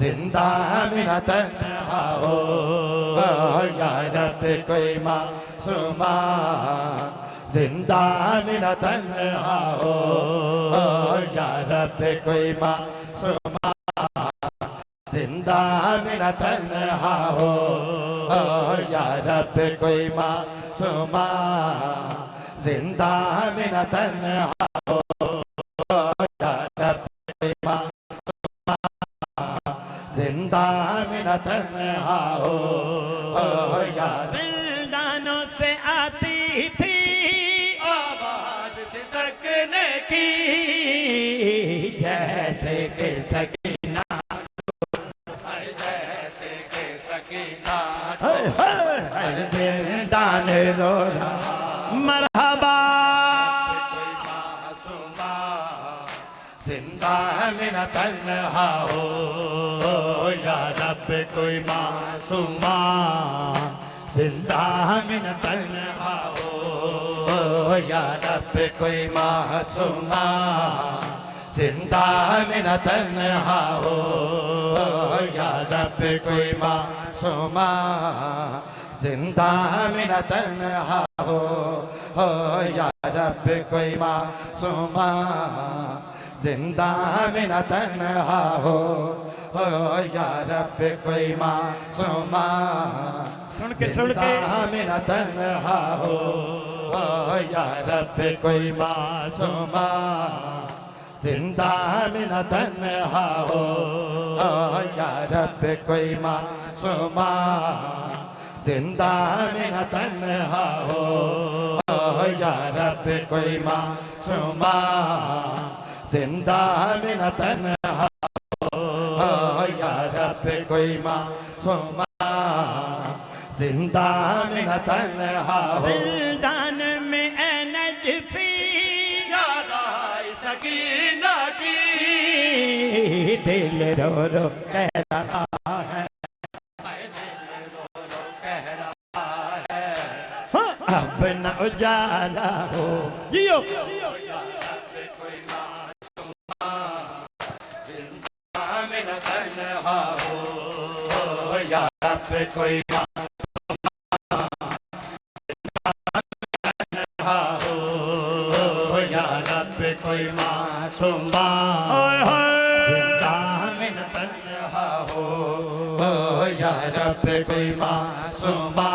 जिंदा में मेरा तन्हा हो या रब कोई मासूमा जिंदा मेरा तन्हा हो या रब कोई मासूमा जिंदा मेरा तन्हा हो या रब कोई मासूमा जिंदा मेरा तन्हा हो या रब कोई मासूमा जिंदा मेरा तन्हा हो या जिंदानों से आती थी आवाज से सकने की जैसे के सकीना जैसे के सकीना हर जिंदान रो रहा मरहबा कोई मासूमा जिंदा मेरा तन्हा हो या रब कोई मासूमा जिंदा मेरा तन्हा हो या रब कोई मासूमा जिंदा मेरा तन्हा हो या रब कोई मासूमा जिंदा मेरा तन्हा हो या रब कोई मासूमा जिंदा मेरा तन्हा हो या रब कोई मासूमा सुन के मेरा तन्हा हो या रब कोई मासूमा जिंदा मेरा तन्हा हो या रब कोई मासूमा जिंदा मेरा तन्हा हो या रब कोई मासूमा जिंदा मेरा तन्हा हो या रब कोई मासूमा जिंदा मेरा तन्हा हो दिलदान में ए नजफी याद आई सकीना की दिल रो रो कह रहा है अब न उजाला हो जियो मेरा तन्हा हो या रब कोई तन्हा हो या रब कोई मासूमा जिंदा मेरा तन्हा हो या रब कोई मासूमा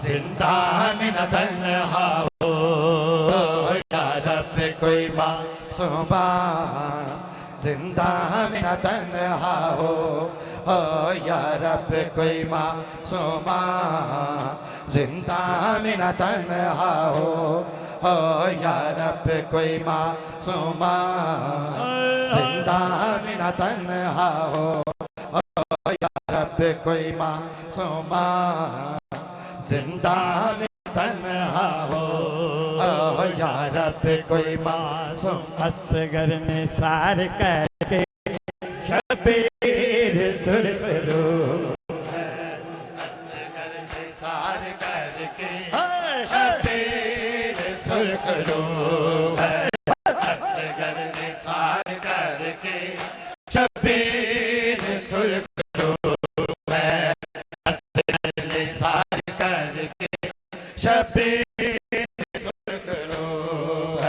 जिंदा मेरा तन्हा हो या रब कोई मासूमा जिंदा मेरा तन्हा हो या रब कोई मासूमा जिंदा मेरा तन्हा हो या रब कोई मासूमा जिंदा मेरा तन्हा हो या रब कोई मासूमा जिंदा मेरा तन्हा हो या रब कोई मासूम असगर ने सार करके शबीर सुरखरू असगर निसार करके शबीर सुरखरू है असगर निसार करके शबीर सुरखरू है असगर निसार करके शबीर सुरखरू है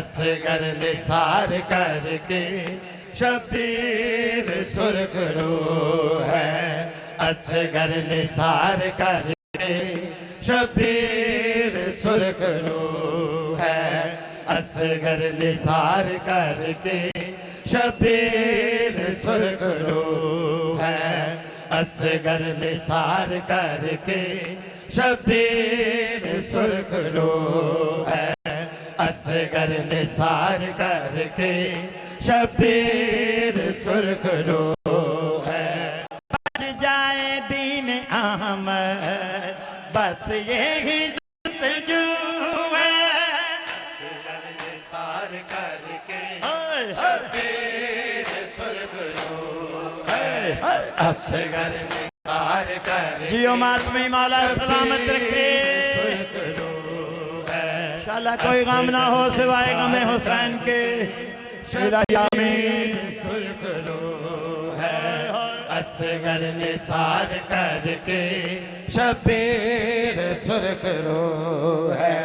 असगर निसार करके शबीर सुरखरू है असगर निसार करके शबीर सुरखरू है असगर निसार करके शबीर सुरखरू है असगर निसार करके शबीर सुरखरू है असगर निसार करके शबीर सुरखरू है बच जाए दीन अहमद बस यही जुस्तजू है असगर निसार करके शबीर सुरखरू है असगर निसार करके जियो मातमी मौला सलामत रखे इंशाल्लाह कोई गम ना हो सिवाय गमे हुसैन के इलाही आमीन सुरखरू है असगर निसार करके शबीर सुर्ख रो है,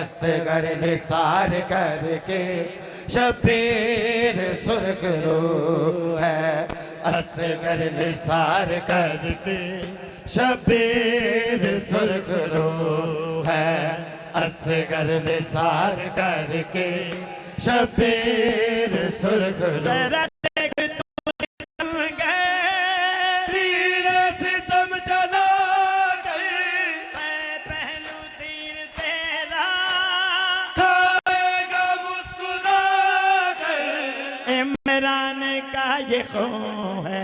असगर निसार करके शबीर सुर्ख रो है, असगर निसार करके शबीर सुर्ख रो है, असगर निसार करके शबीर सुर्ख रो। तेरा देख तू निकल गए, तीर सितम चला कर, पहलू तीर तेरा खाएगा मुस्कुरा कर, इमरान का ये खून है,